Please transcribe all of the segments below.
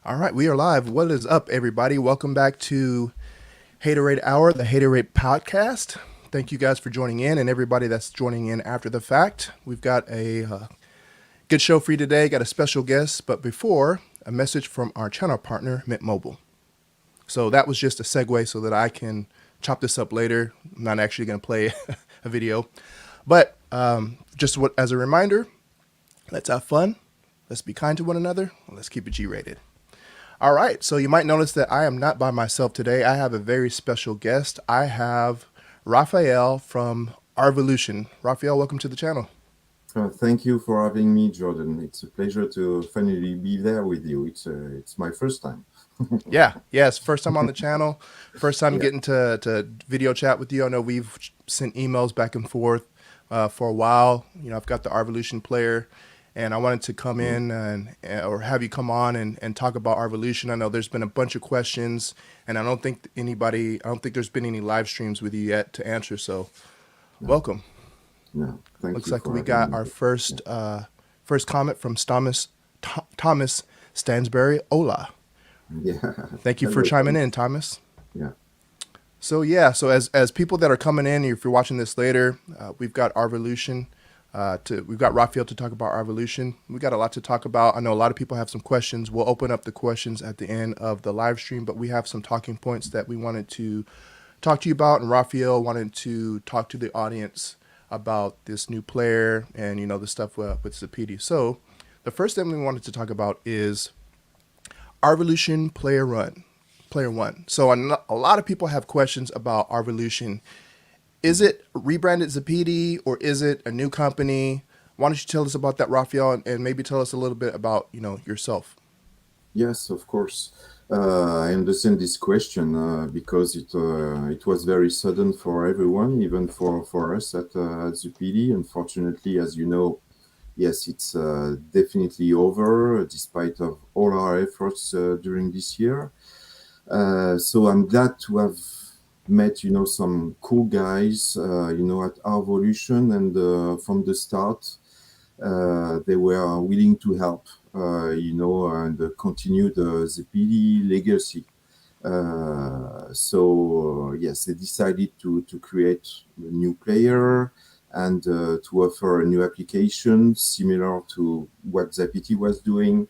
All right, we are live. What is up, everybody? Welcome back to Hatoraid Hour, the Hatoraid podcast. Thank you guys for joining in, and everybody that's joining in after the fact. We've got a good show for you today. Got a special guest, but before, a message from our channel partner, Mint Mobile. So that was just a segue so that I can chop this up later. I'm not actually going to play a video, but just as a reminder, let's have fun. Let's be kind to one another. Let's keep it G-rated. All right, so you might notice that I am not by myself today. I have a very special guest. I have Raphael from Arvolution. Raphael, welcome to the channel. Thank you for having me, Jordan. It's a pleasure to finally be there with you. It's my first time. Yes, first time on the channel, first time Yeah. getting to video chat with you. I know we've sent emails back and forth for a while. You know, I've got the Arvolution player, and I wanted to come in or have you come on and talk about Arvolution. I know there's been a bunch of questions, and I don't think there's been any live streams with you yet to answer. So, No, welcome. no. Thank Looks you like for we having got me. our Yeah. first comment from Thomas Stansberry. Hola. Yeah. Thank you for Hello, chiming in, Thomas. Thomas. Yeah. So yeah, so as people that are coming in, if you're watching this later, we've got Arvolution. We've got Raphael to talk about Arvolution. We got a lot to talk about. I know a lot of people have some questions. We'll open up the questions at the end of the live stream, but we have some talking points that we wanted to talk to you about, and Raphael wanted to talk to the audience about this new player and the stuff with Zapiti. So the first thing we wanted to talk about is Arvolution Player One. So a lot of people have questions about Arvolution. Is it rebranded Zapiti or is it a new company? Why don't you tell us about that, Raphael, and maybe tell us a little bit about yourself? Yes, of course. I understand this question because it was very sudden for everyone, even for us at Zupidi. Unfortunately, as you know, yes, it's definitely over, despite of all our efforts during this year. So I'm glad to have met, some cool guys, at Arvolution, and from the start, they were willing to help, and continue the PD legacy. So yes, they decided to create a new player and to offer a new application similar to what Zapiti was doing.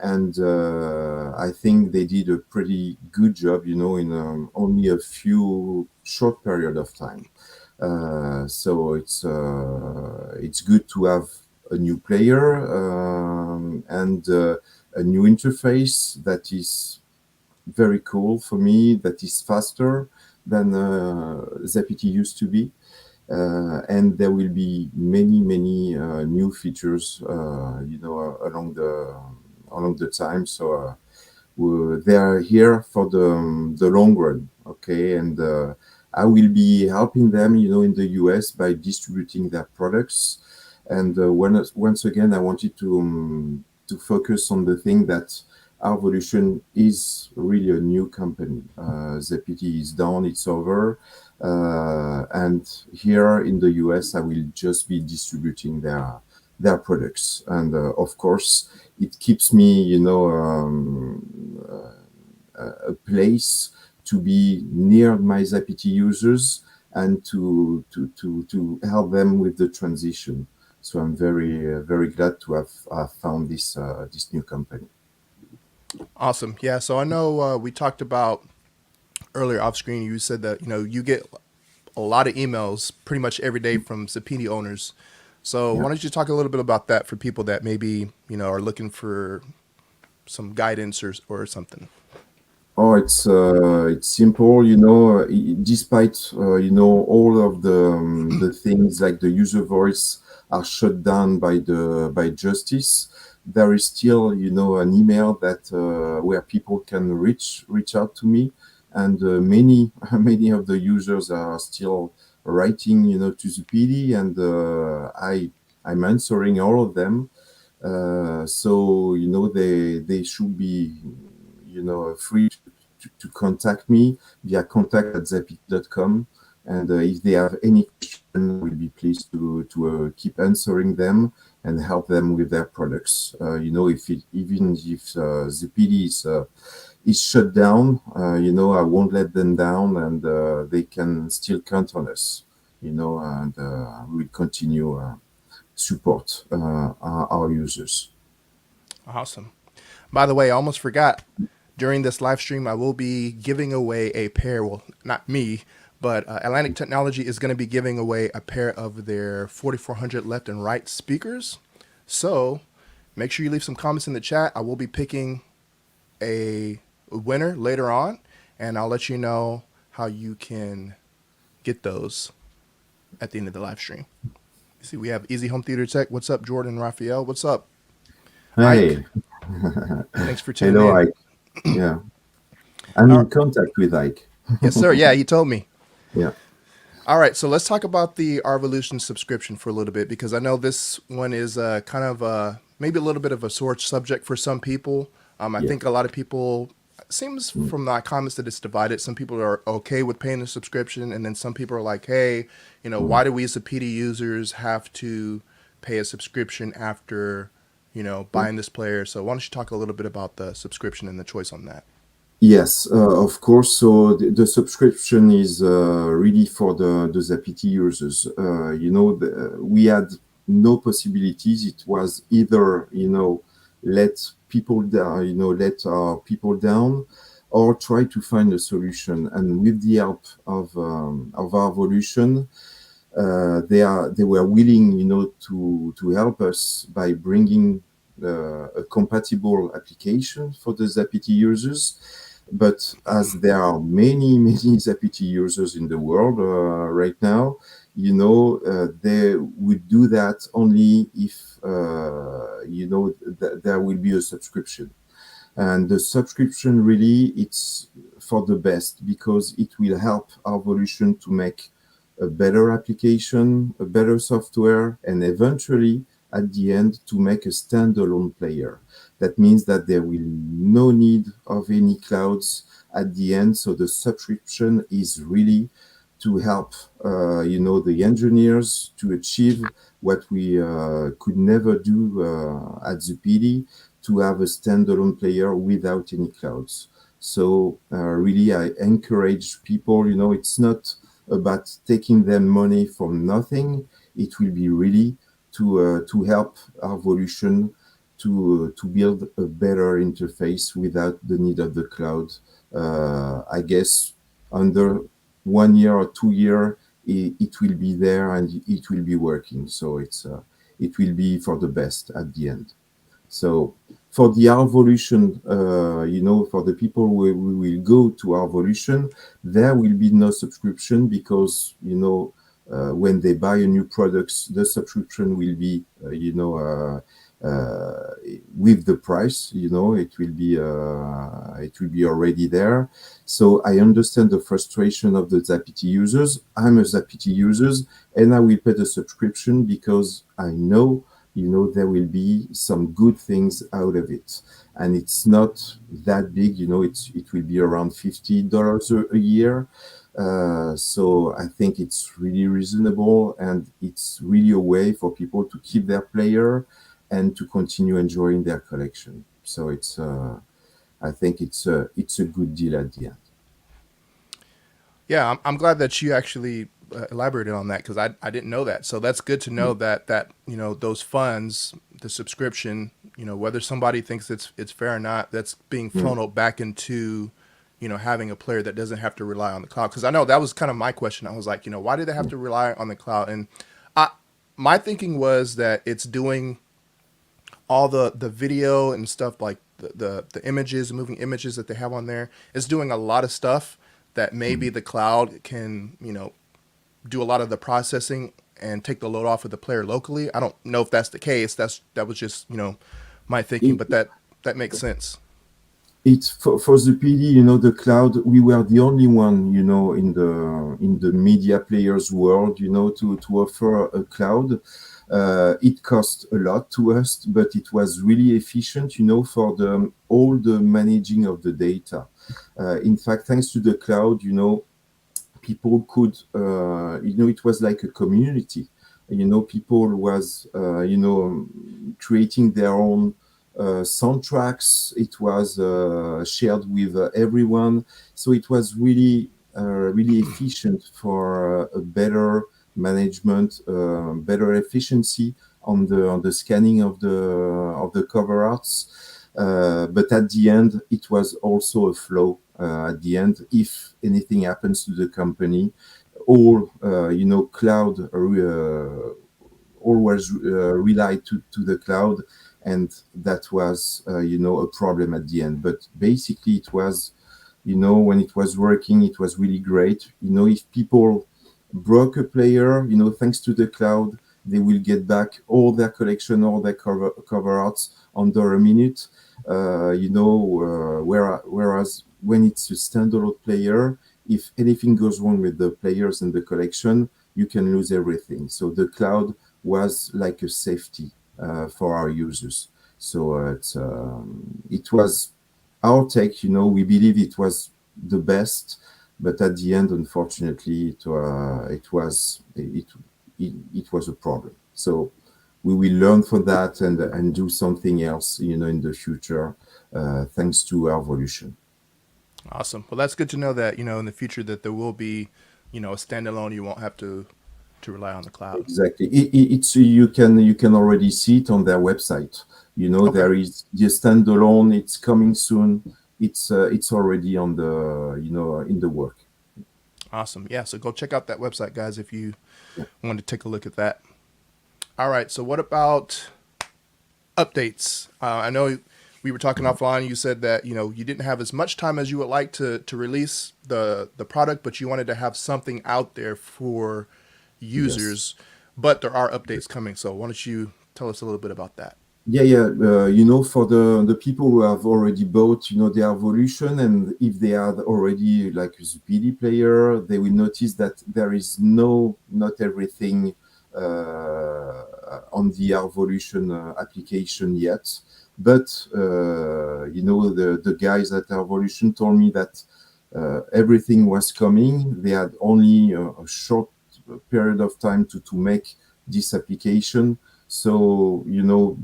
And I think they did a pretty good job, in only a few short period of time. So it's good to have a new player and a new interface that is very cool for me, that is faster than Zapiti used to be. And there will be many new features, along the time. So they are here for the long run, okay? And I will be helping them, in the US by distributing their products. And once again, I wanted to focus on the thing that Arvolution is really a new company. Zapiti is done; it's over. And here in the US, I will just be distributing their products. And of course, it keeps me, a place to be near my Zapiti users and to help them with the transition. So I'm very glad to have found this new company. Awesome. Yeah. So I know we talked about earlier off screen. You said that you get a lot of emails pretty much every day from Zapiti owners. So Yeah. why don't you talk a little bit about that for people that maybe are looking for some guidance or something? Oh, it's simple, despite all of the things like the user voice are shut down by justice. There is still an email that where people can reach out to me, and many many of the users are still writing to the PD, and I'm answering all of them. So they should be free to contact me via contact@zapit.com. And if they have any question, we'll be pleased to keep answering them and help them with their products. If even if the PD is shut down, I won't let them down, and they can still count on us. And we'll continue support our users. Awesome. By the way, I almost forgot. During this live stream, I will be giving away a pair. Well, not me, but Atlantic Technology is going to be giving away a pair of their 4400 left and right speakers. So make sure you leave some comments in the chat. I will be picking a winner later on, and I'll let you know how you can get those at the end of the live stream. See, we have Easy Home Theater Tech. What's up, Jordan Raphael? What's up, Ike? Hey, Thanks for tuning hello, in. Ike. Yeah, I'm All in right. contact with Ike. Yes, sir. Yeah, he told me. Yeah, All right, so let's talk about the Arvolution subscription for a little bit because I know this one is kind of maybe a little bit of a sore subject for some people. I yeah. think a lot of people seems Mm, from the comments that it's divided. Some people are okay with paying the subscription, and then some people are like, "Hey, mm. why do we as the PD users have to pay a subscription after Yeah. buying this player?" So why don't you talk a little bit about the subscription and the choice on that? Yes, of course. So the subscription is really for the Zapiti users. We had no possibilities. It was either let people down, let our people down, or try to find a solution. And with the help of our evolution, they were willing, to help us by bringing a compatible application for the Zapiti users. But as there are many, many Zapiti users in the world right now, they would do that only if there will be a subscription. And the subscription really it's for the best because it will help our evolution to make a better application, a better software, and eventually at the end to make a standalone player. That means that there will no need of any clouds at the end. So the subscription is really to help the engineers to achieve what we could never do at the PD, to have a standalone player without any clouds. So really, I encourage people. It's not about taking them money from nothing. It will be really to help our evolution to build a better interface without the need of the cloud. I guess under 1 year or 2 year, it will be there and it will be working. So it will be for the best at the end. So for the Arvolution, for the people who will go to Arvolution, there will be no subscription because, when they buy a new product, the subscription will be, with the price, it will be already there. So I understand the frustration of the Zapiti users. I'm a Zapiti user and I will pay the subscription because I know there will be some good things out of it, and it's not that big. It will be around $50 a year. So I think it's really reasonable, and it's really a way for people to keep their player and to continue enjoying their collection. So I think it's a good deal at the end. Yeah, I'm glad that you actually elaborated on that because I didn't know that. So that's good to know that those funds, the subscription, whether somebody thinks it's fair or not, that's being Mm, funneled back into having a player that doesn't have to rely on the cloud. Because I know that was kind of my question. I was like, why do they have mm, to rely on the cloud? And I my thinking was that it's doing all the video and stuff like the images, the moving images that they have on there. It's doing a lot of stuff that maybe mm. the cloud can do a lot of the processing and take the load off of the player locally. I don't know if that's the case. That was just my thinking, It, but that makes sense. it's for the PD, the cloud. We were the only one, in the media players world, to offer a cloud. It cost a lot to us, but it was really efficient, for the all the managing of the data. In fact, thanks to the cloud, people could, it was like a community. People was creating their own soundtracks. It was shared with everyone, so it was really efficient for a better management, better efficiency on the scanning of the cover arts. But at the end, it was also a flow. At the end, if anything happens to the company, all cloud always relied to the cloud, and that was a problem at the end. But basically, it was when it was working, it was really great. If people broke a player, thanks to the cloud, they will get back all their collection, all their cover arts under a minute. Whereas when it's a standalone player, if anything goes wrong with the players and the collection, you can lose everything. So the cloud was like a safety for our users. So it was our take. We believe it was the best, but at the end, unfortunately, it was a problem. So we will learn from that and do something else, in the future, thanks to our evolution. Awesome. Well, that's good to know that, in the future that there will be, a standalone. You won't have to rely on the cloud. Exactly. It's you can already see it on their website. Okay. There is the standalone. It's coming soon. It's already on the in the work. Awesome. Yeah. So go check out that website, guys, if you Yeah. want to take a look at that. All right. So what about updates? I know we were talking offline. You said that you didn't have as much time as you would like to release the product, but you wanted to have something out there for Yes. users. But there are updates coming. So why don't you tell us a little bit about that? Yeah, yeah. For the people who have already bought, the evolution, and if they are already like a Zapiti player, they will notice that there is not everything on the evolution application yet. But the guys at evolution told me that everything was coming. They had only a short period of time to make this application. So,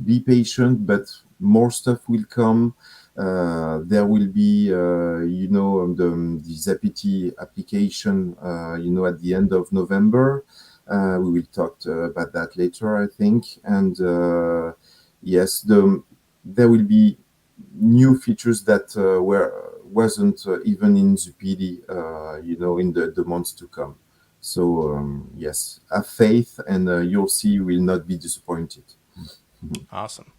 be patient, but more stuff will come. There will be, the Zapiti application, at the end of November. We will talk about that later, I think. And yes, there will be new features that wasn't even in Zapiti, in the months to come. So yes, have faith, and you'll see you will not be disappointed. Awesome.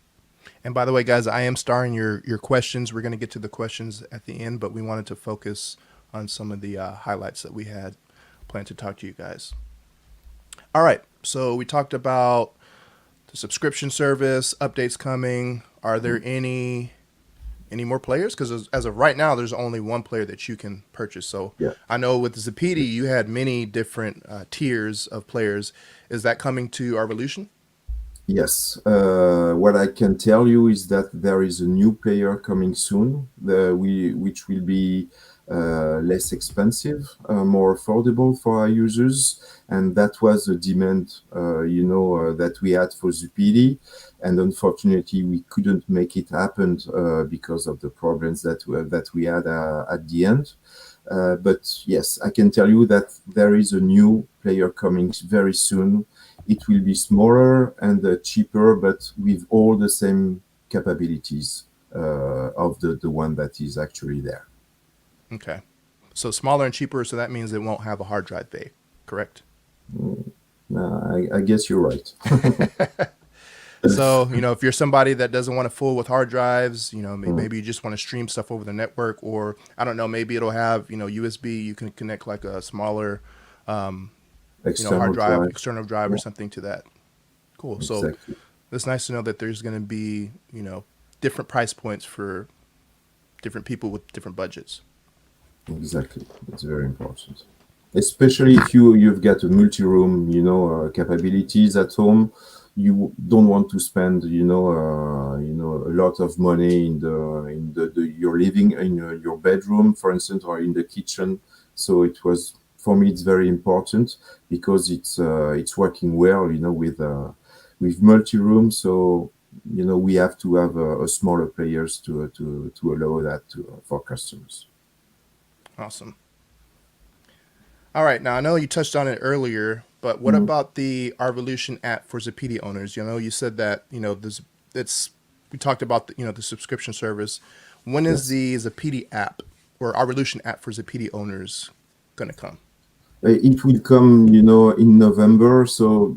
And by the way, guys, I am starring your questions. We're going to get to the questions at the end, but we wanted to focus on some of the highlights that we had planned to talk to you guys. All right. So we talked about the subscription service, updates coming. Are there any more players? Because as of right now, there's only one player that you can purchase. So Yeah. I know with Zapiti, you had many different tiers of players. Is that coming to our Revolution? Yes. What I can tell you is that there is a new player coming soon, which will be less expensive, more affordable for our users, and that was a demand, that we had for Zapiti, and unfortunately we couldn't make it happen because of the problems that we had at the end. But yes, I can tell you that there is a new player coming very soon. It will be smaller and cheaper, but with all the same capabilities of the one that is actually there. Okay. So smaller and cheaper, so that means it won't have a hard drive bay, correct? I guess you're right. So, if you're somebody that doesn't want to fool with hard drives, maybe you just want to stream stuff over the network, or I don't know, maybe it'll have, USB, you can connect like a smaller, hard External drive, drive. external drive or Yeah, something to that. Cool. So exactly. it's nice to know that there's going to be, different price points for different people with different budgets. Exactly. It's very important. Especially if you've got a multi-room, capabilities at home, you don't want to spend, a lot of money in your living in your bedroom, for instance, or in the kitchen. So it was for me it's very important because it's working well, with multi-room. So we have to have a smaller players to allow that for customers. Awesome. All right. Now I know you touched on it earlier, but what Mm, about the Arvolution app for Zapiti owners? You said that this it's we talked about the subscription service. When is yes. the Zapiti app or Arvolution app for Zapiti owners gonna come? It will come, in November. So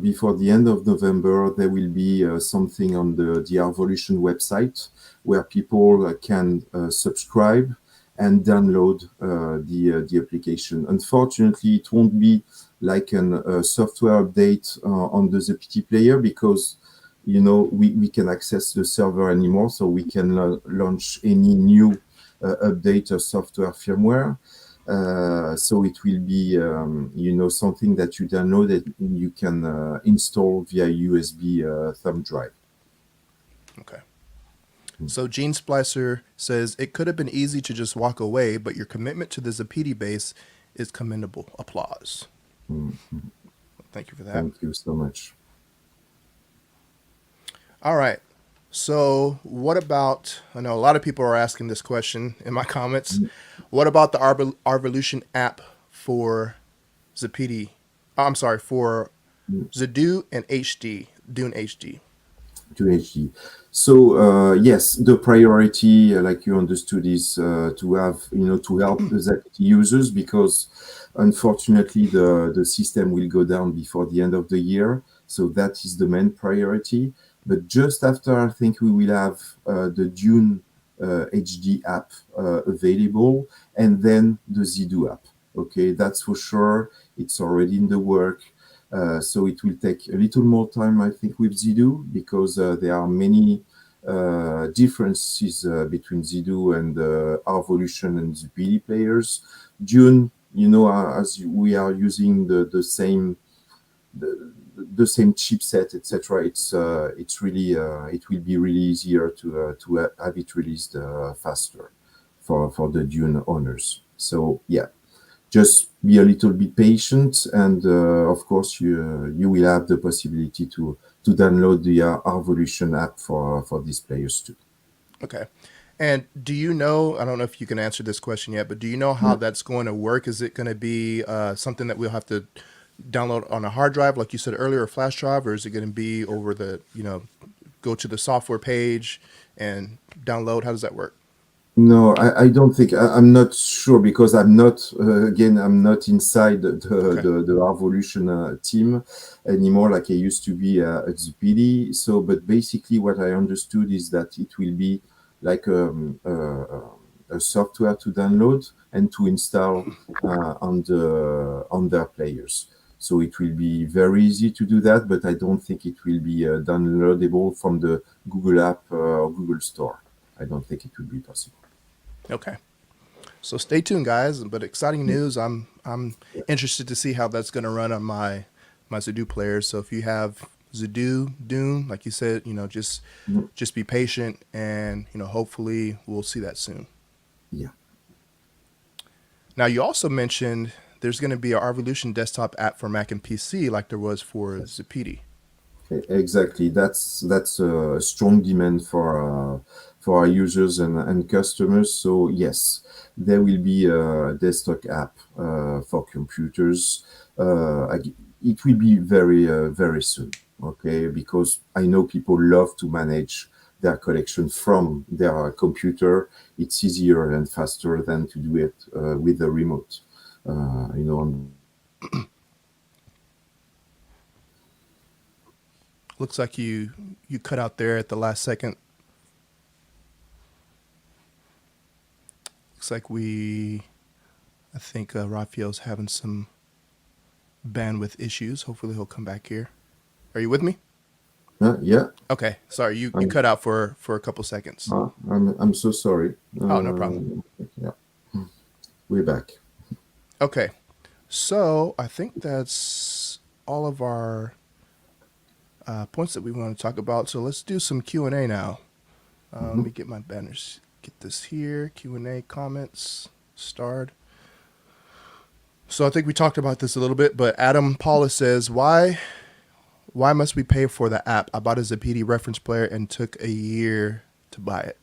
before the end of November, there will be something on the Arvolution website where people can subscribe and download the application. Unfortunately, it won't be like a software update on the ZPT player because we can access the server anymore, so we can launch any new update or software firmware. So it will be, something that you download that you can install via USB thumb drive. Okay. So Gene Splicer says it could have been easy to just walk away, but your commitment to the Zapiti base is commendable. Applause. Mm, Thank you for that. Thank you so much. All right. So, what about? I know a lot of people are asking this question in my comments. Mm, What about the Arvolution app for Zapiti? I'm sorry, for mm. Zadoo and HD, Dune HD. To HD. So yes, the priority, like you understood, is to have to help the ZPT users because unfortunately the system will go down before the end of the year. So that is the main priority. But just after, I think we will have the Dune HD app available, and then the Zidu app. Okay, that's for sure. It's already in the work. So it will take a little more time, I think, with Zidu because there are many differences between Zidu and Arvolution and the PD players. Dune, as we are using the same chipset, etc. It's really it will be really easier to have it released faster for the Dune owners. So yeah, just be a little bit patient, and of course you will have the possibility to download the Arvolution app for these players too. Okay. And do you know? I don't know if you can answer this question yet, but do you know how Yeah. that's going to work? Is it going to be something that we'll have to download on a hard drive, like you said earlier, a flash drive, or is it going to be over go to the software page and download? How does that work? No, I don't think I'm not sure because I'm not again I'm not inside Okay. the Arvolution team anymore like I used to be at Zapiti. So, but basically what I understood is that it will be like a software to download and to install on their players. So it will be very easy to do that, but I don't think it will be downloadable from the Google App or Google Store. I don't think it will be possible. Okay. So stay tuned, guys. But exciting news. I'm interested to see how that's going to run on my Zadoo players. So if you have Zadoo, Dune, like you said, Mm, just be patient, and hopefully we'll see that soon. yeah. Now you also mentioned there's going to be a Arvolution desktop app for Mac and PC, like there was for Zapiti. Exactly. That's a strong demand for our users and customers. So yes, there will be a desktop app for computers. It will be very soon. Okay, because I know people love to manage their collection from their computer. It's easier and faster than to do it with the remote. On Looks like you cut out there at the last second. Looks like I think Raphael's having some bandwidth issues. Hopefully he'll come back here. Are you with me? yeah, Okay. Sorry, you I'm cut out for a couple seconds. I'm so sorry. Oh, no problem. Yeah, we're back. Okay. So I think that's all of our points that we want to talk about. So let's do some Q&A now. Let Mhm. me get my banners. Get this here. Q&A comments. Starred. So I think we talked about this a little bit, but Adam Paula says, why must we pay for the app? I bought a Zapiti reference player and took a year to buy it.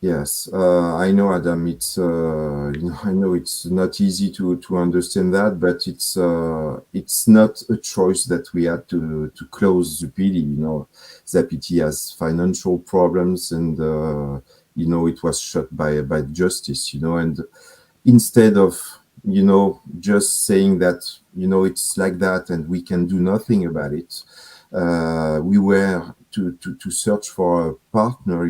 Yes, I know, Adam. I know it's not easy to understand that, but it's not a choice that we had to close Zapiti. Zapiti has financial problems, and it was shut by justice. And instead of just saying that it's like that and we can do nothing about it, we were to search for a partner,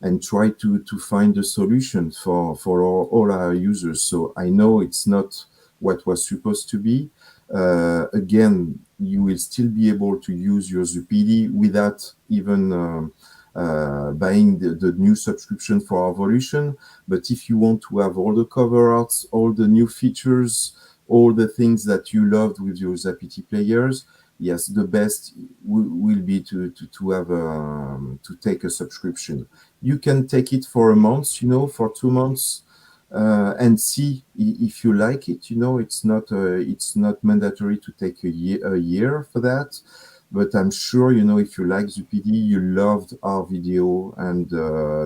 and try to find a solution for all our users. So I know it's not what was supposed to be. Again, you will still be able to use your Zapiti without even buying the new subscription for Evolution. But if you want to have all the cover arts, all the new features, all the things that you loved with your Zapiti players, yes, the best will be to have to take a subscription. You can take it for a month, for 2 months, and see if you like it. It's not mandatory to take a year for that. But I'm sure, if you like Zupidi, you loved our video, and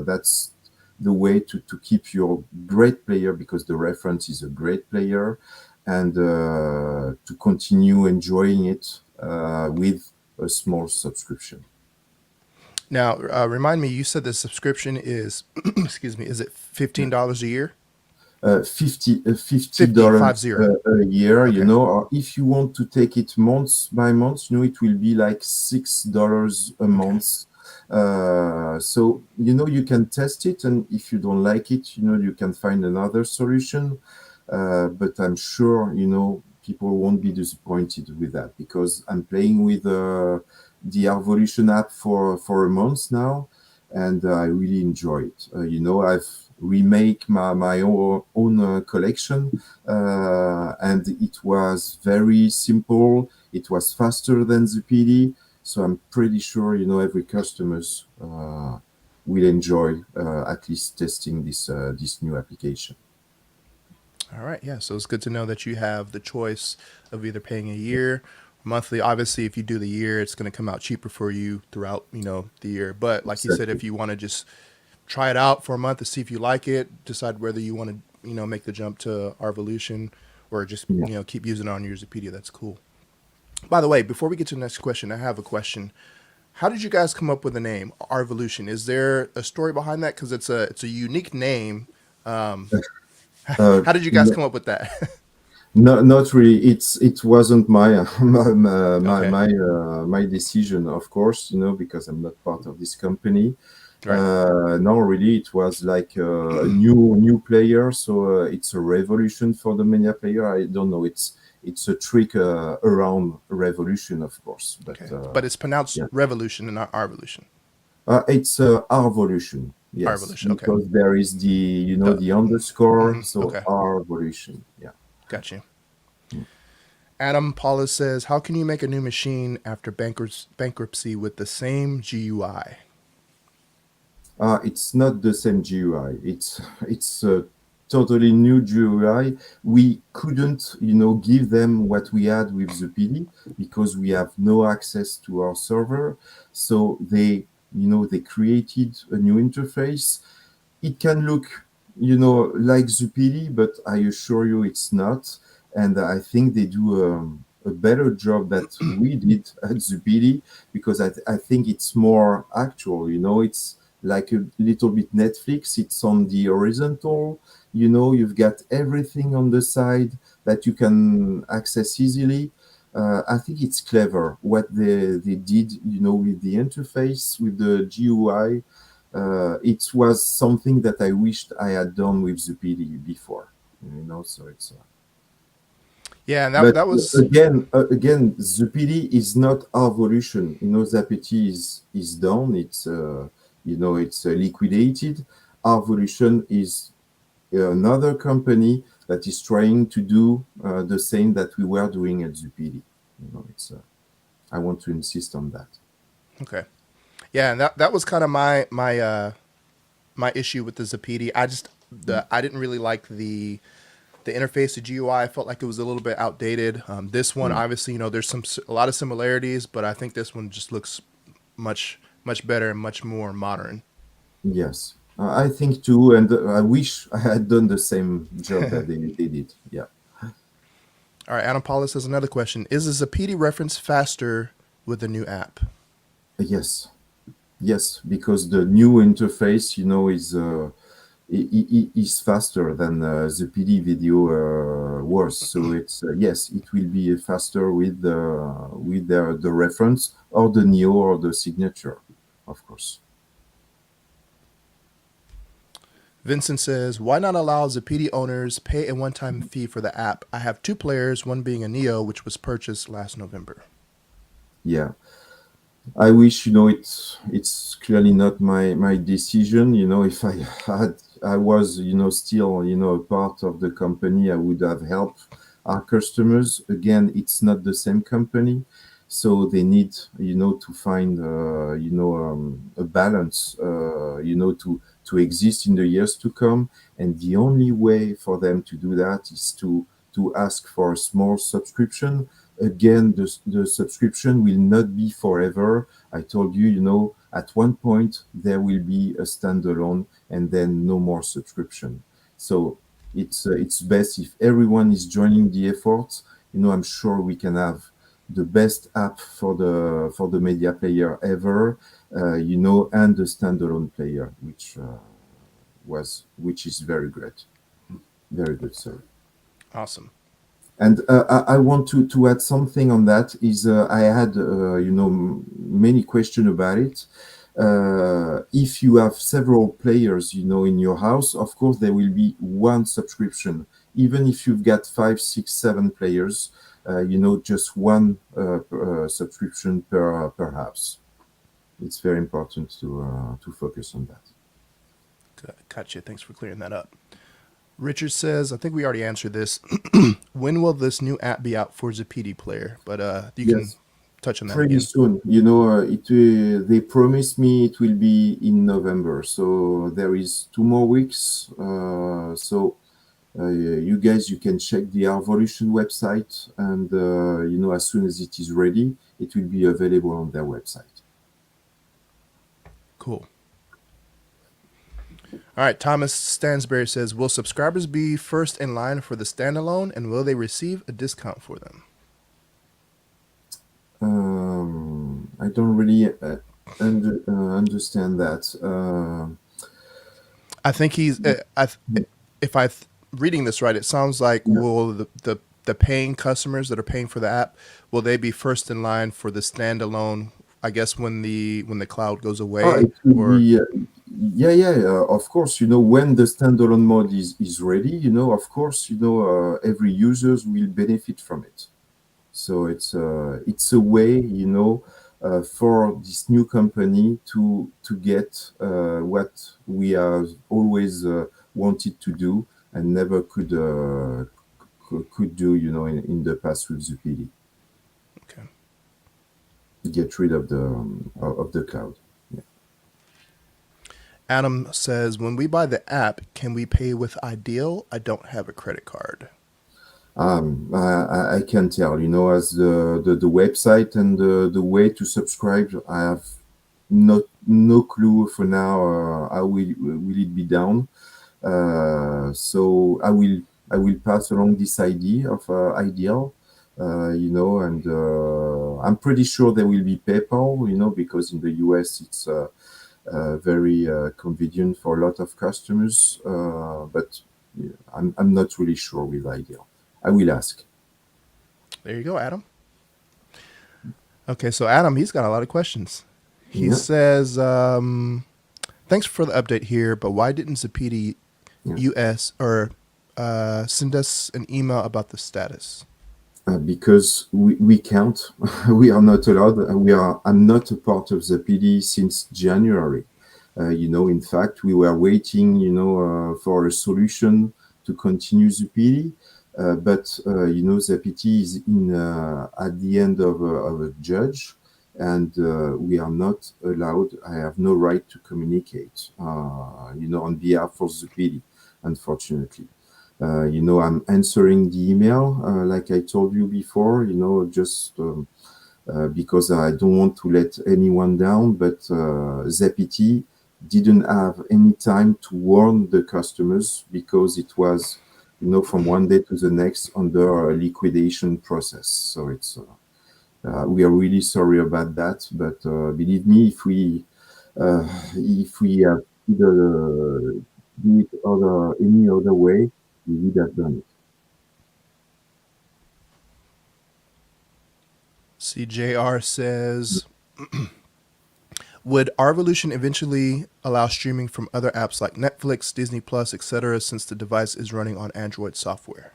that's the way to keep your great player, because the reference is a great player, and to continue enjoying it with a small subscription. Now, remind me, you said the subscription is, excuse me, is it $15 a year? 50 50, dollars 50. a year, Okay. or if you want to take it month by month, it will be like $6 a Okay. month. So you can test it, and if you don't like it, you can find another solution. But I'm sure people won't be disappointed with that, because I'm playing with the Evolution app for a month now, and I really enjoy it. I've remake my own collection, and it was very simple. It was faster than the PD, so I'm pretty sure every customers will enjoy at least testing this new application. All right. Yeah. So it's good to know that you have the choice of either paying a year or monthly. Obviously, if you do the year, it's going to come out cheaper for you throughout, the year. But like you said, Exactly. if you want to just try it out for a month to see if you like it, decide whether you want to, make the jump to Arvolution or just, Yeah. keep using it on your Zapedia. That's cool. By the way, before we get to the next question, I have a question. How did you guys come up with the name Arvolution? Is there a story behind that? Because it's a unique name. Um, Uh, how did you guys come up with that? No, not really. It wasn't my Okay. my decision, of course, because I'm not part of this company. Right. No, really, it was like a new player, so it's a revolution for the Mania player. I don't know. It's a trick around revolution, of course, but Okay. But it's pronounced yeah, Revolution and not Arvolution. it's Arvolution, yes, Arvolution. Okay. because there is The the underscore, so okay. Arvolution, yeah. Got you. Adam Paulus says, "How can you make a new machine after bankruptcy with the same GUI?" It's not the same GUI. It's a totally new GUI. We couldn't, give them what we had with the PD, because we have no access to our server. So they created a new interface. It can look, like Zupili, but I assure you it's not. And I think they do a better job that we did at Zupili, because I think it's more actual. It's like a little bit Netflix. It's on the horizontal. You've got everything on the side that you can access easily. I think it's clever what they did, with the interface, with the GUI. It was something that I wished I had done with the PD before. So it's. Yeah, and that But that was again, the PD is not Evolution. Zapiti is done. It's liquidated. Evolution is another company that is trying to do the same that we were doing at Zupidi. It's. I want to insist on that. okay. Yeah, and that was kind of my issue with the Zapiti. I didn't really like the interface, the GUI, I felt like it was a little bit outdated. This one, Mm. obviously, there's a lot of similarities, but I think this one just looks much better and much more modern. Yes, I think too, and I wish I had done the same job that they did. Yeah. All right, Adam Paulus has another question: is the Zapiti reference faster with the new app? Yes, yes, because the new interface, is faster than the PD video was. So it's yes, it will be faster with the reference or the neo or the signature, of course. Vincent says, why not allow Zapiti owners pay a one-time fee for the app? I have two players, one being a Neo, which was purchased last November. Yeah, I wish it's clearly not my decision. If I was still a part of the company, I would have helped our customers. Again, it's not the same company, so they need to find a balance to exist in the years to come. And the only way for them to do that is to ask for a small subscription. Again, the subscription will not be forever. I told you, at one point there will be a standalone and then no more subscription. So it's best if everyone is joining the effort. I'm sure we can have the best app for the media player ever, and the standalone player, which is very great, very good. Sorry. Awesome. And I want to add something on that. Is I had many questions about it. If you have several players, in your house, of course there will be one subscription. Even if you've got 5, 6, 7 players, just one subscription per house. It's very important to focus on that. Gotcha. Thanks for clearing that up. Richard says, I think we already answered this. When will this new app be out for Zapiti player? But you can Yes. touch on that Pretty again. soon. They promised me it will be in November, so there is 2 more weeks. So you guys, you can check the Arvolution website, and as soon as it is ready, it will be available on their website. Cool. All right, Thomas Stansberry says, will subscribers be first in line for the standalone, and will they receive a discount for them? I don't really understand that. I think he's. If I reading this right, it sounds like Yeah. will the paying customers that are paying for the app, will they be first in line for the standalone? I guess when the cloud goes Oh, away, it will or be, yeah, yeah, of course, when the standalone mode is ready, of course, every users will benefit from it. So it's a way, for this new company to get what we have always wanted to do and never could do, in the past with Zapiti, okay. get rid of the cloud. Yeah. Adam says, when we buy the app, can we pay with Ideal? I don't have a credit card. I can tell, as the website and the way to subscribe, I have no clue for now. How will it be done? So I will pass along this idea of Ideal, and I'm pretty sure there will be PayPal, because in the US it's very convenient for a lot of customers. But yeah, I'm not really sure with Ideal. I will ask. There you go, Adam. Okay, so Adam, he's got a lot of questions. He Yeah, says, thanks for the update here, but why didn't Zapiti yeah. US or send us an email about the status? Because we can't, we are not allowed. I'm not a part of the PD since January. In fact, we were waiting, for a solution to continue the PD. But the PT is at the end of a judge, and we are not allowed. I have no right to communicate, on behalf of the PD, unfortunately. I'm answering the email, like I told you before, just because I don't want to let anyone down. But Zapiti didn't have any time to warn the customers because it was, from one day to the next under a liquidation process. So we are really sorry about that. But believe me, if we have either do it any other way, we would have done it. CJR says, would Arvolution eventually allow streaming from other apps like Netflix, Disney Plus, etc., since the device is running on Android software?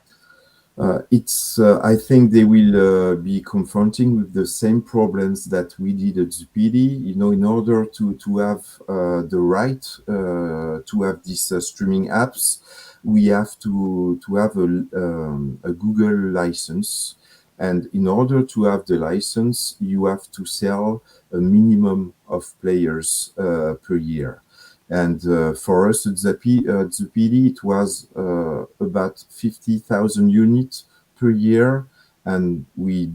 I think they will be confronting with the same problems that we did at Zapiti. In order to have the right to have these streaming apps, we have to have a Google license. And in order to have the license, you have to sell a minimum of players per year. And for us at Zapiti, it was about 50,000 units per year, and we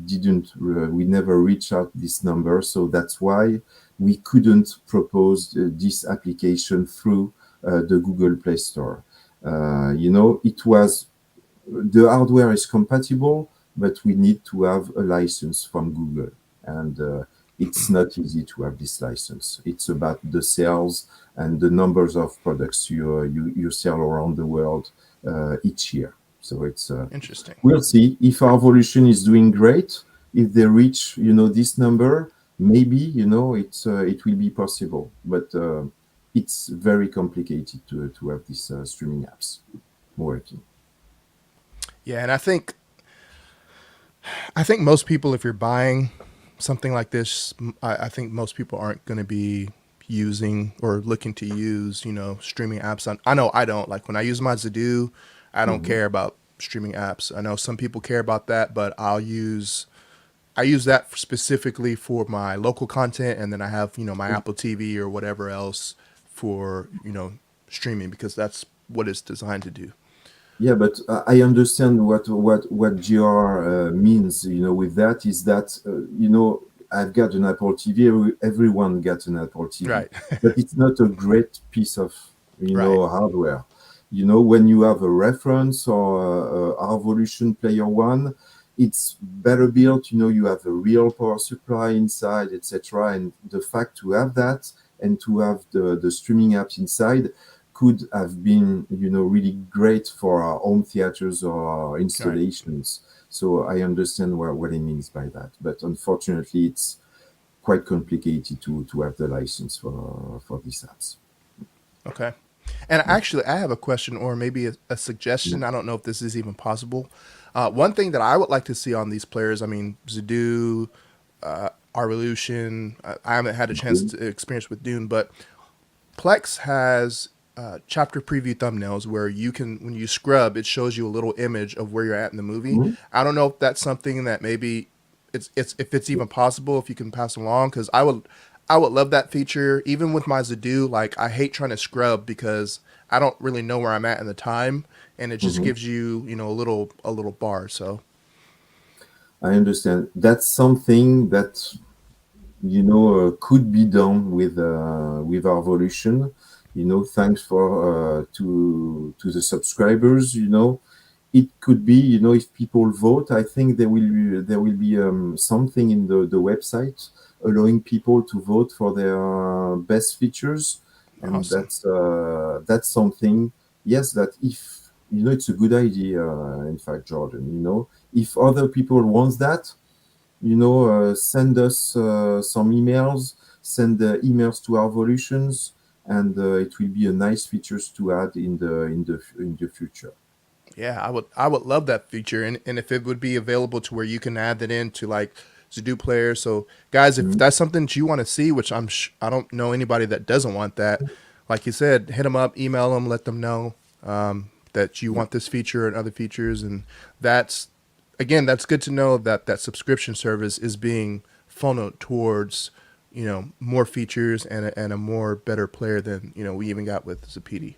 never reached out this number. So that's why we couldn't propose this application through the Google Play Store. It was the hardware is compatible, but we need to have a license from Google. And it's not easy to have this license. It's about the sales and the numbers of products you sell around the world each year. So Interesting. we'll see if our evolution is doing great. If they reach this number, maybe it will be possible. But it's very complicated to have these streaming apps working. Yeah, and I think most people, if you're buying something like this, I think most people aren't going to be using or looking to use, streaming apps. I know I don't. Like when I use my Zadoo, I don't Mhm. care about streaming apps. I know some people care about that, but I use that specifically for my local content, and then I have my Apple TV or whatever else for streaming because that's what it's designed to do. Yeah, but I understand what GR means. With that is that I've got an Apple TV. Everyone got an Apple TV, Right. but it's not a great piece of Right. hardware. When you have a reference or a Revolution Player One, it's better built. You have a real power supply inside, etc. And the fact to have that and to have the streaming apps inside could have been, really great for our home theaters or our Right. installations. So I understand what he means by that. But unfortunately, it's quite complicated to have the license for these apps. Okay. And actually, I have a question or maybe a Yeah. suggestion. I don't know if this is even possible. One thing that I would like to see on these players, I mean, Zadoo, Arvolution, I haven't had a chance Okay. to experience with Dune, but Plex has chapter preview thumbnails where you can, when you scrub, it shows you a little image of where you're at in the movie. Mhm. I don't know if that's something that maybe it's if it's even possible if you can pass along because I would love that feature even with my Zadoo. Like I hate trying to scrub because I don't really know where I'm at in the time, and it just Mhm. gives you a little bar. So I understand. That's something that could be done with our evolution. Thanks for to the subscribers. It could be, if people vote, I think there will be something in the website allowing people to vote for their best features, and awesome. that's something. Yes, that if it's a good idea. In fact, Jordan, if other people wants that, send us some emails, send emails to our evolutions, and it will be a nice features to add in the future. Yeah, I would love that feature, and if it would be available to where you can add that into like Zadoo players. So guys, if Mhm. that's something that you want to see, which I don't know anybody that doesn't want that. Like you said, hit them up, email them, let them know that you Yeah. want this feature and other features, and that's again that's good to know that that subscription service is being funneled towards more features and a more better player than we even got with Zapiti.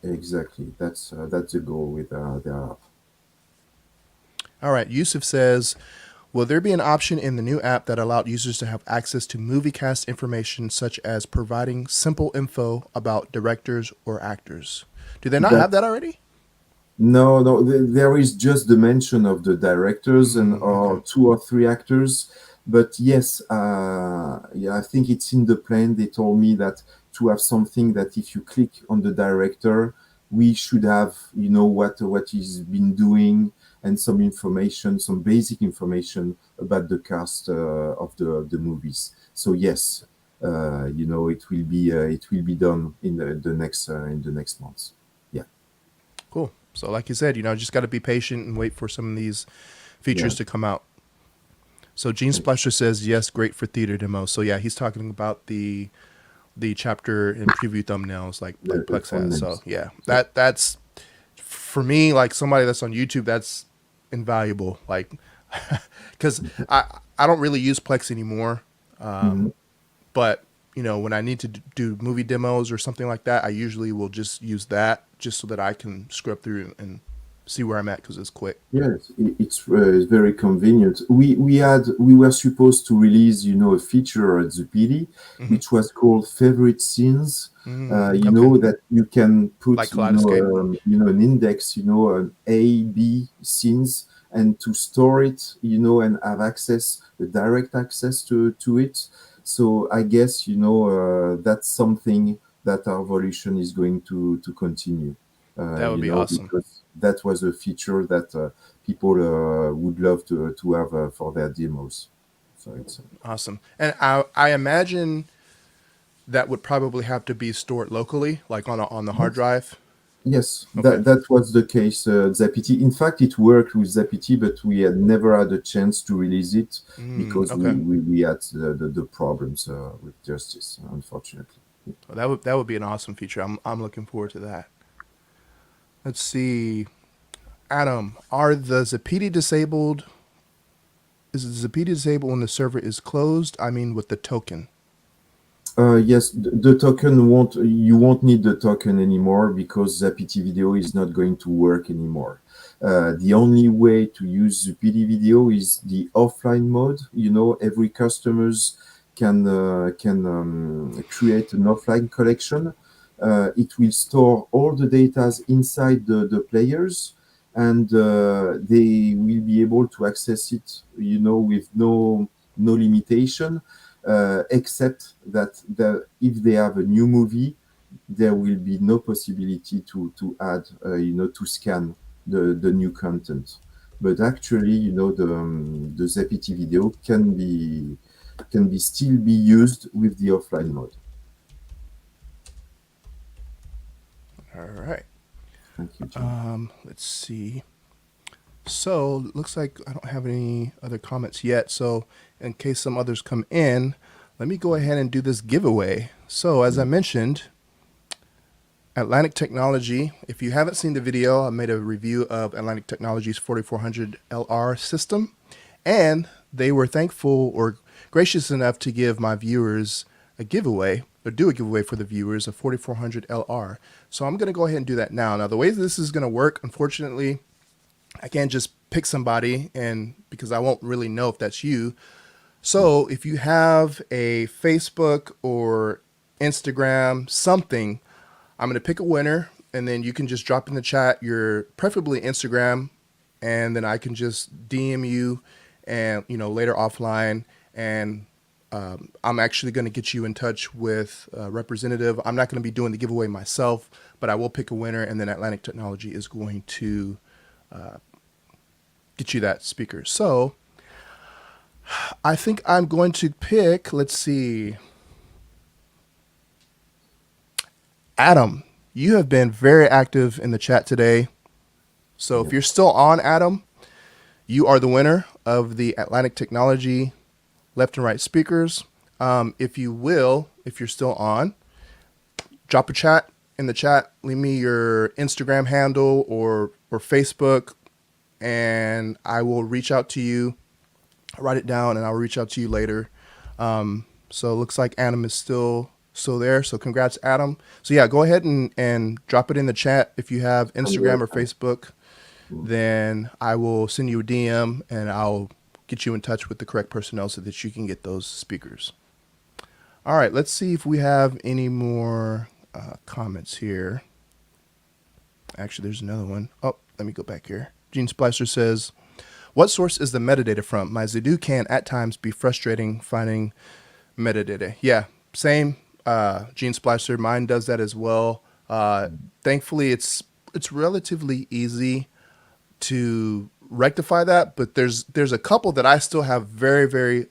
Exactly. That's the goal with the app. All right. Yusuf says, will there be an option in the new app that allowed users to have access to movie cast information, such as providing simple info about directors or actors? Do they not have That that already? No, no, there is just the mention of the directors and Okay. or two or three actors. But yes, yeah, I think it's in the plan. They told me that to have something that if you click on the director, we should have, what he's been doing and some information, some basic information about the cast of the movies. So yes, it will be done in the next months. Yeah, Cool. So, like you said, just got to be patient and wait for some of these features yeah. to come out. So, Gene Splasher says yes, great for theater demos. So, yeah, he's talking about the chapter and preview thumbnails like The Plex has. So, thumbnails. yeah, Yeah. that's for me, like somebody that's on YouTube, that's invaluable. Like, because I don't really use Plex anymore, Mhm. but when I need to do movie demos or something like that, I usually will just use that just so that I can scrub through and see where I'm at because it's quick. Yes, it's very convenient. We were supposed to release, a feature at Zapiti, Hmm. which was called favorite scenes. Okay, That you can put, like Kaleidoscape. an index, an A, B scenes, and to store it, and have access, the direct access to it. So I guess, that's something that our evolution is going to continue. That would be awesome. Because that was a feature that people would love to have for their demos. So it's Awesome. And I imagine that would probably have to be stored locally, like on the hard yes, drive. yes, Okay. that was the case. Zapiti. In fact, it worked with Zapiti, but we had never had a chance to release it because Okay. we had the problems with justice, unfortunately. Well, that would be an awesome feature. I'm looking forward to that. Let's see. Adam, are the Zapiti disabled? Is the Zapiti disabled when the server is closed? I mean, with the token. Yes, the token you won't need the token anymore because Zapiti video is not going to work anymore. The only way to use Zapiti video is the offline mode. Every customers can create an offline collection. It will store all the data inside the players, and they will be able to access it, with no limitation, except that if they have a new movie, there will be no possibility to add, to scan the new content. But actually, the Zapiti video can be still be used with the offline mode. All right. Thank you, John. Let's see. So it looks like I don't have any other comments yet. So in case some others come in, let me go ahead and do this giveaway. So as I mentioned, Atlantic Technology, if you haven't seen the video, I made a review of Atlantic Technology's 4400 LR system, and they were thankful or gracious enough to give my viewers a giveaway, or do a giveaway for the viewers of 4400 LR. So I'm going to go ahead and do that now. Now, the way this is going to work, unfortunately, I can't just pick somebody and because I won't really know if that's you. So if you have a Facebook or Instagram, something, I'm going to pick a winner and then you can just drop in the chat your preferably Instagram and then I can just DM you and later offline and I'm actually going to get you in touch with a representative. I'm not going to be doing the giveaway myself, but I will pick a winner and then Atlantic Technology is going to get you that speaker. So I think I'm going to pick, let's see, Adam. You have been very active in the chat today. So if Yeah. you're still on, Adam, you are the winner of the Atlantic Technology left and right speakers. If you will, if you're still on, drop a chat in the chat. Leave me your Instagram handle or Facebook, and I will reach out to you. I'll write it down, and I'll reach out to you later. So it looks like Adam is still still there. So congrats, Adam. So yeah, go ahead and drop it in the chat if you have And Instagram or time. Facebook. Then I will send you a DM and I'll get you in touch with the correct personnel so that you can get those speakers. All right, let's see if we have any more comments here. Actually, there's another one. Oh, let me go back here. Gene Splicer says, what source is the metadata from? My Zedu can at times be frustrating finding metadata. Yeah, same. Gene Splicer, mine does that as well. Thankfully, it's relatively easy to rectify that, but there's a couple that I still have very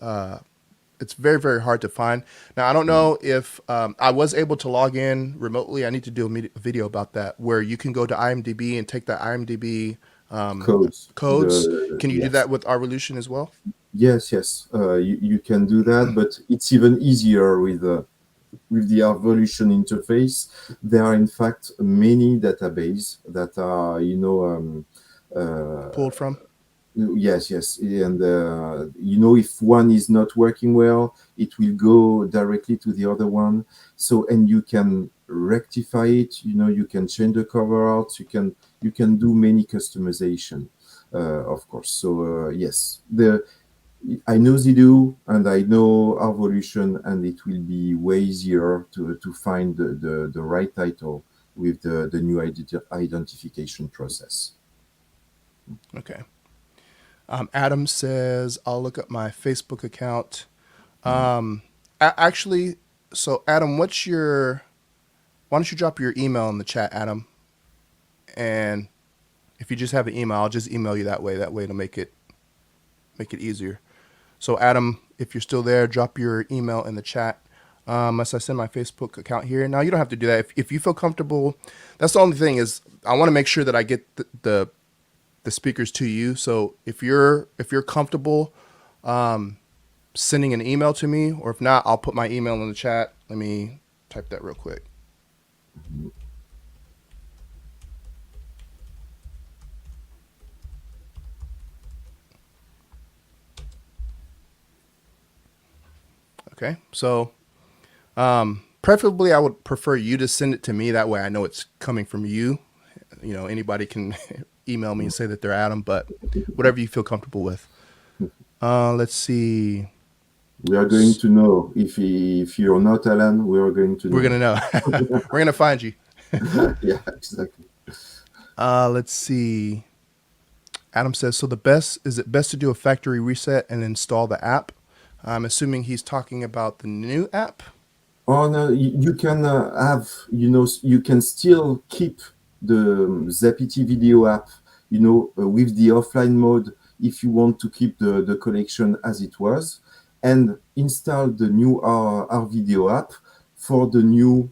it's very hard to find. Now I don't know if I was able to log in remotely. I need to do a video about that where you can go to IMDb and take the IMDb Codes. codes. Can you do Yes. that with Arvolution as well? Yes. You can do that, but it's even easier with the Evolution interface. There are in fact many database that are Pulled from? yes, and if one is not working well, it will go directly to the other one. So and you can rectify it. You can change the cover art. You can do many customization, of course. So yes, the I know Zidu and I know Evolution, and it will be way easier to find the right title with the new identification process. Okay. Adam says, I'll look up my Facebook account. Actually, so Adam, why don't you drop your email in the chat, Adam? And if you just have an email, I'll just email you that way. That way it'll make it easier. So Adam, if you're still there, drop your email in the chat. As I send my Facebook account here. Now you don't have to do that. If you feel comfortable, that's the only thing is I want to make sure that I get the speakers to you. So if you're comfortable sending an email to me, or if not, I'll put my email in the chat. Let me type that real quick. Okay, so preferably I would prefer you to send it to me. That way I know it's coming from you. Anybody can email me and say that they're Adam, but whatever you feel comfortable with. Let's see. We are going to know if you're not Alan. We are going to We're know. gonna know. We're gonna find you. Yeah, exactly. Let's see. Adam says, so is it best to do a factory reset and install the app? I'm assuming he's talking about the new app. Oh no, you can have, you can still keep the Zapiti video app, with the offline mode if you want to keep the collection as it was, and install the new our video app for the new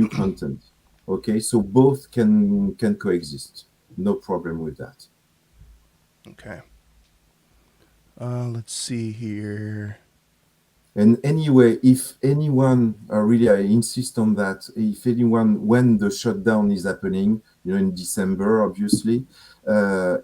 content. Okay, so both can coexist. No problem with that. Okay. Let's see here. And anyway, if anyone, really, I insist on that, if anyone, when the shutdown is happening, in December, obviously,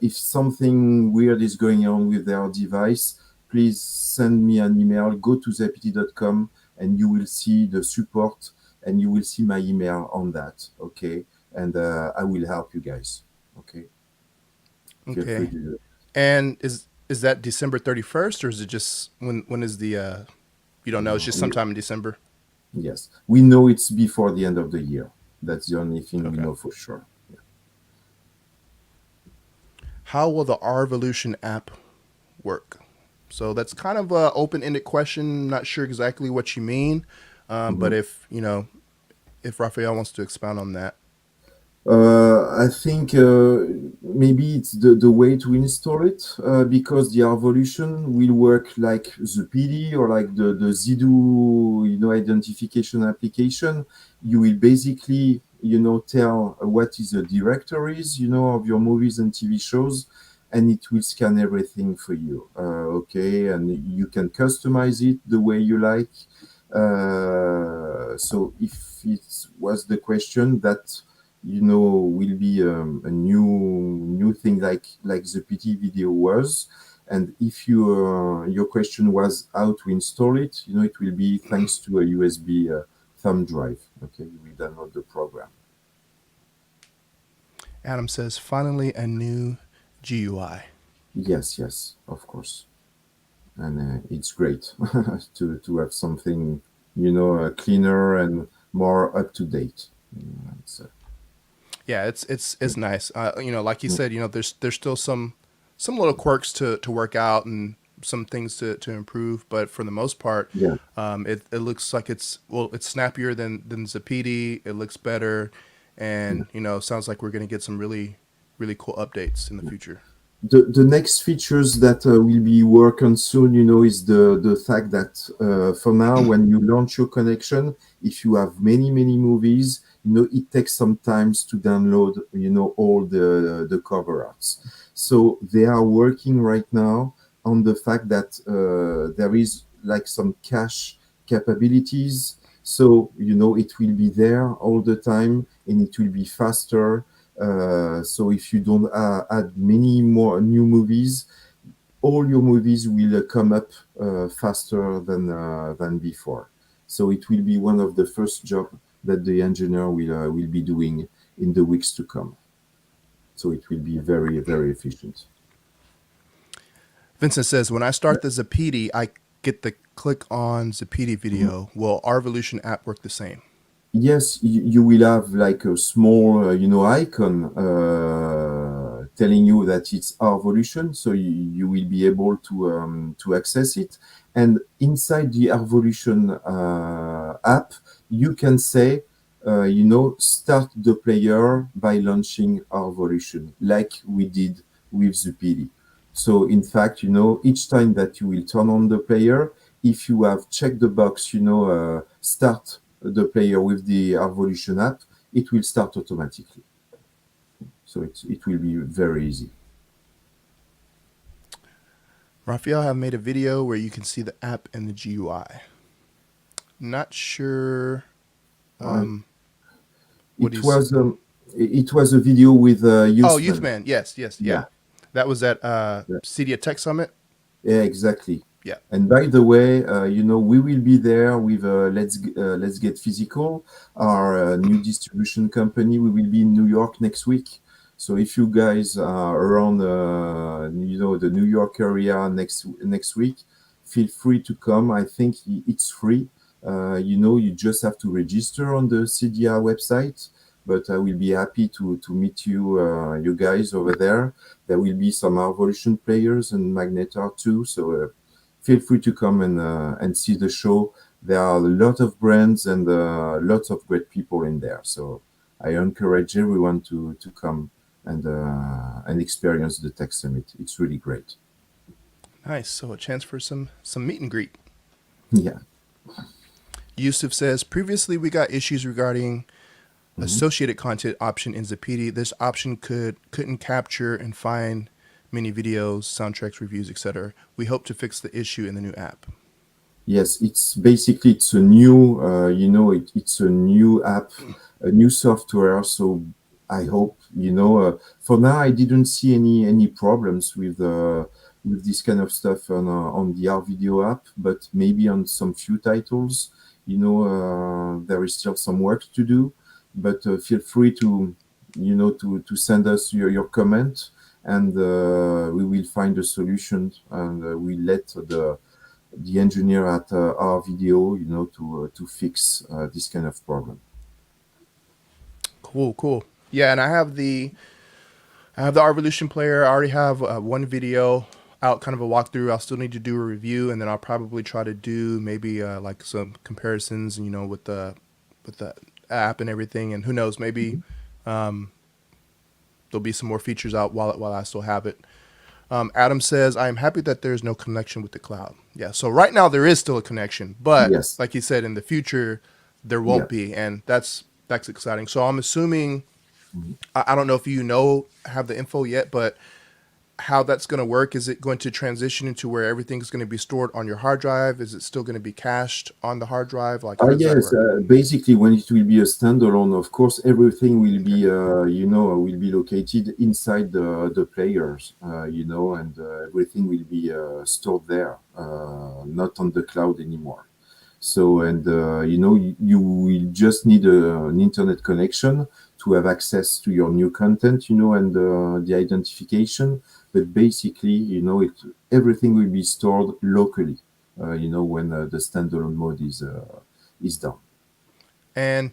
if something weird is going on with their device, please send me an email, go to zapiti.com, and you will see the support, and you will see my email on that, okay? And I will help you guys, okay? Feel free Okay. to do it. And is that December 31st, or is it just when is the you don't know? It's just sometime in December. Yes, we know it's before the end of the year. That's the only thing we Okay. know for sure. Yeah. How will the Arvolution app work? So that's kind of an open-ended question. Not sure exactly what you mean, but Mhm. if Raphael wants to expound on that. I think maybe it's the way to install it, because the Arvolution will work like Zapiti or like the Zidu, identification application. You will basically, tell what is the directories, of your movies and TV shows, and it will scan everything for you. Okay, and you can customize it the way you like. So if it was the question that will be a new thing like the PT video was. And if your question was how to install it, it will be thanks to a USB thumb drive. Okay, you will download the program. Adam says, finally a new GUI. Yes, yes, of course, and it's great to have something, cleaner and more up to date. It's, Yeah, it's nice. Like you mm, said, there's still some little quirks to work out and some things to improve, but for the most part, yeah. it looks like it's snappier than Zapiti. It looks better, and sounds like we're gonna get some really cool updates in the future. The next features that will be worked on soon, is the fact that for now, when you launch your connection, if you have many movies, it takes some times to download, all the cover arts. So they are working right now on the fact that there is like some cache capabilities. So, it will be there all the time and it will be faster. So if you don't add many more new movies, all your movies will come up faster than before. So it will be one of the first job that the engineer will be doing in the weeks to come. So it will be very efficient. Vincent says, when I start the Zapiti, I get the click on Zapiti video. Will our Evolution app work the same? Yes, you will have like a small, icon telling you that it's our evolution, so you will be able to access it. And inside the evolution app, you can say, start the player by launching our evolution, like we did with the PD. So in fact, each time that you will turn on the player, if you have checked the box, start the player with the Evolution app, it will start automatically. So it will be very easy. Raphael have made a video where you can see the app and the GUI. Not sure Uh, what it he's. was um, it was a video with Oh, Youth Youthman. Man. Yes, yeah. Yeah, That was at yeah, Cedia Tech Summit. yeah, exactly. Yeah. And by the way, we will be there with Let's Get Physical, our new distribution company. We will be in New York next week. So if you guys are around, the New York area next week, feel free to come. I think it's free. You just have to register on the CDR website. But I will be happy to meet you guys over there. There will be some Evolution players and Magnetar too. So feel free to come and see the show. There are a lot of brands and lots of great people in there. So I encourage everyone to come and experience the Tech Summit. It's really great. Nice. So a chance for some meet and greet. Yeah. Yusuf says, previously we got issues regarding Mhm. associated content option in Zapiti. This option couldn't capture and find many videos, soundtracks, reviews, etc. We hope to fix the issue in the new app. Yes, it's a new, it's a new app, a new software. So I hope, for now I didn't see any problems with this kind of stuff on the R video app, but maybe on some few titles, there is still some work to do. But feel free to send us your comment, and we will find a solution, and we let the engineer at our video, to fix this kind of problem. Cool. Yeah, and I have the Revolution player. I already have one video out, kind of a walkthrough. I'll still need to do a review, and then I'll probably try to do maybe like some comparisons, with the app and everything. And who knows, maybe there'll be some more features out while I still have it. Adam says, I am happy that there is no connection with the cloud. Yeah, so right now there is still a connection, but Yes. like you said, in the future there Yeah. won't be, and that's exciting. So I'm assuming, Mhm. I don't know if have the info yet, but how that's going to work. Is it going to transition into where everything's going to be stored on your hard drive? Is it still going to be cached on the hard drive? Like, how does that Yes, work? basically, when it will be a standalone, of course, everything will be, will be located inside the players, and everything will be stored there, not on the cloud anymore. So, and you will just need an internet connection to have access to your new content, and the identification. But basically, everything will be stored locally, when the standalone mode is done. And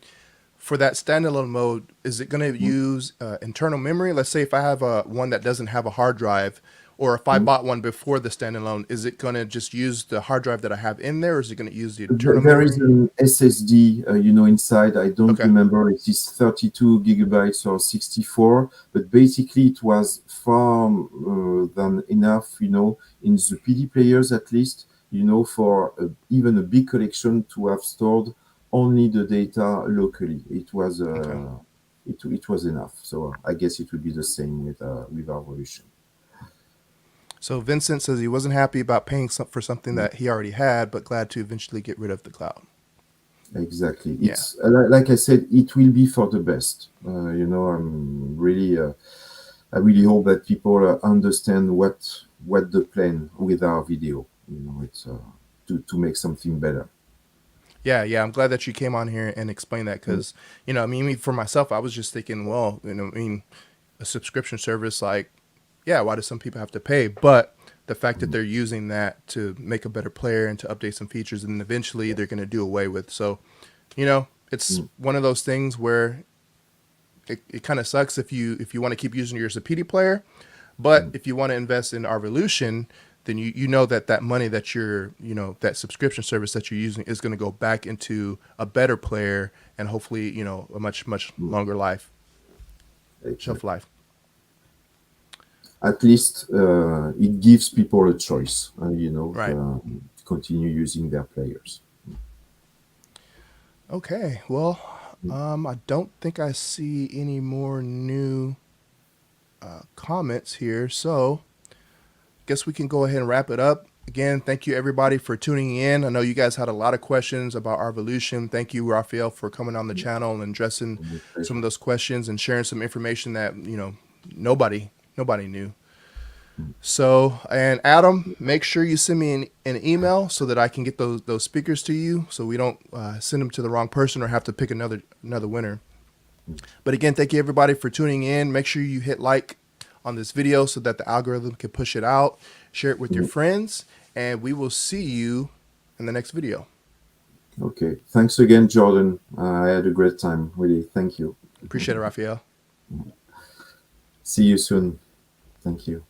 for that standalone mode, is it going to use internal memory? Let's say if I have a one that doesn't have a hard drive, or if I Mm. bought one before the standalone, is it going to just use the hard drive that I have in there, or is it going to use the internal There is memory? an SSD, inside. I don't Okay. remember if it's 32 gigabytes or 64, but basically it was far than enough, in the PD players at least, for even a big collection to have stored only the data locally. Okay. It was enough. So I guess it would be the same with our Revolution. So Vincent says he wasn't happy about paying for something Mm. that he already had, but glad to eventually get rid of the cloud. Exactly. Yeah. It's like I said, it will be for the best. I'm really, I really hope that people understand what the plan with our video. It's to make something better. Yeah, yeah. I'm glad that you came on here and explained that Mm. because, I mean, me for myself, I was just thinking, well, I mean, a subscription service, like, yeah, why do some people have to pay? But the fact that Mm. they're using that to make a better player and to update some features, and eventually they're going to do away with. So, it's Mm. one of those things where it kind of sucks if you want to keep using your Zapiti player, but Mm. if you want to invest in Arvolution, then you know that money that you're that subscription service that you're using is going to go back into a better player and hopefully a much Mm. longer life shelf Exactly. life. At least it gives people a choice, Right. to continue using their players. Okay. Well, Mm. I don't think I see any more new comments here, so guess we can go ahead and wrap it up. Again, thank you everybody for tuning in. I know you guys had a lot of questions about our evolution. Thank you, Raphael, for coming on the channel and addressing My some of pleasure. those questions and sharing some information that nobody knew. Mm. So, and Adam, make sure you send me an email so that I can get those speakers to you, so we don't send them to the wrong person or have to pick another winner. Mm. But again, thank you everybody for tuning in. Make sure you hit like on this video so that the algorithm can push it out. Share it with your Mm. friends, and we will see you in the next video. Okay. Thanks again, Jordan. I had a great time. Really. Thank you. Appreciate it, Raphael. See you soon. Thank you.